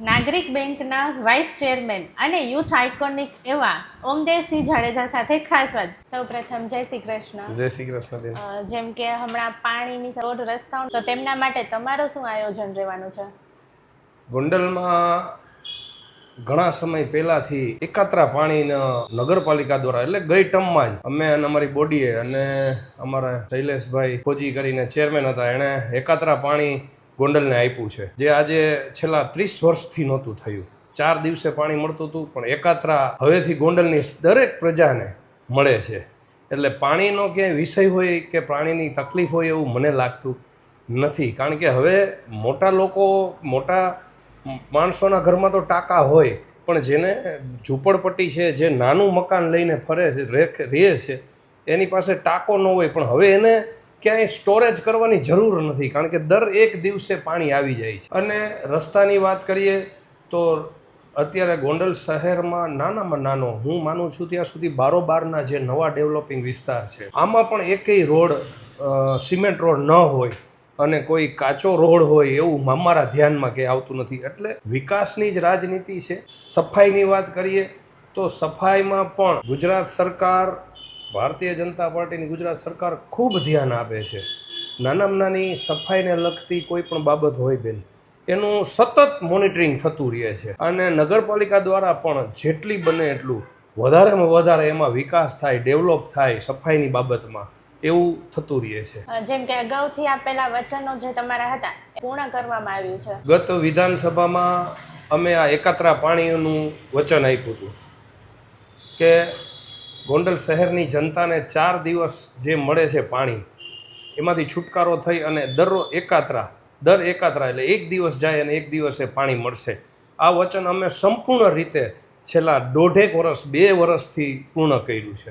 નાગરિક બેંકના vice chairman અને યુથ આઇકોનિક એવા ઓમદેવસિંહ જાડેજા સાથે ખાસ વાત. સૌપ્રથમ જય શ્રી કૃષ્ણ. જય શ્રી કૃષ્ણ બેન. જેમ કે હમણાં પાણીની રોડ રસ્તાઓ, તો તેમના માટે તમારું શું આયોજન રહેવાનું છે? ગોંડલમાં ઘણા સમય પહેલાથી એકાત્રા પાણીના નગરપાલિકા દ્વારા એટલે ગઈ ટર્મમાં જ અમે અને અમારી બોડીએ અને અમારા શૈલેષભાઈ ફોજી કરીને ચેરમેન હતા, એણે એકાત્રા પાણી ગોંડલને આપ્યું છે, જે આજે છેલ્લા 30 વર્ષથી નહોતું થયું. 4 દિવસે પાણી મળતું હતું, પણ એકાત્રા હવેથી ગોંડલની દરેક પ્રજાને મળે છે. એટલે પાણીનો ક્યાંય વિષય હોય કે પાણીની તકલીફ હોય એવું મને લાગતું નથી. કારણ કે હવે મોટા લોકો, મોટા માણસોના ઘરમાં તો ટાંકા હોય, પણ જેને ઝૂંપડપટ્ટી છે, જે નાનું મકાન લઈને ફરે છે, રહે છે, એની પાસે ટાંકો ન હોય, પણ હવે એને ક્યાંય સ્ટોરેજ કરવાની જરૂર નથી, કારણ કે દર એક દિવસે પાણી આવી જાય છે. અને રસ્તાની વાત કરીએ તો અત્યારે ગોંડલ શહેરમાં નાનામાં નાનો, હું માનું છું ત્યાં સુધી 12 જે નવા ડેવલપિંગ વિસ્તાર છે, આમાં પણ એકેય રોડ સિમેન્ટ રોડ ન હોય અને કોઈ કાચો રોડ હોય એવું અમારા ધ્યાનમાં કંઈ આવતું નથી. એટલે વિકાસની જ રાજનીતિ છે. સફાઈની વાત કરીએ તો સફાઈમાં પણ ગુજરાત સરકાર, ભારતીય જનતા પાર્ટીની ગુજરાત સરકાર ખૂબ ધ્યાન આપે છે. નાનામાં નાની સફાઈને લગતી કોઈ પણ બાબત હોય બેન, એનું સતત મોનિટરિંગ થતું રહે છે. અને નગરપાલિકા દ્વારા પણ જેટલી બને એટલું વધારેમાં વધારે એમાં વિકાસ થાય, ડેવલપ થાય સફાઈની બાબતમાં, એવું થતું રહે છે. જેમ કે અગાઉથી આપેલા વચનો જે તમારા હતા પૂર્ણ કરવામાં આવ્યું છે. ગત વિધાનસભામાં અમે આ એકાત્રા પાણીનું વચન આપ્યું હતું કે ગોંડલ શહેરની જનતાને 4 દિવસ જે મળે છે પાણી, એમાંથી છુટકારો થઈ અને દર એકાત્રા એટલે 1 દિવસ જાય અને 1 દિવસે પાણી મળશે. આ વચન અમે સંપૂર્ણ રીતે છેલ્લા 1.5 વર્ષ 2 વર્ષથી પૂર્ણ કર્યું છે.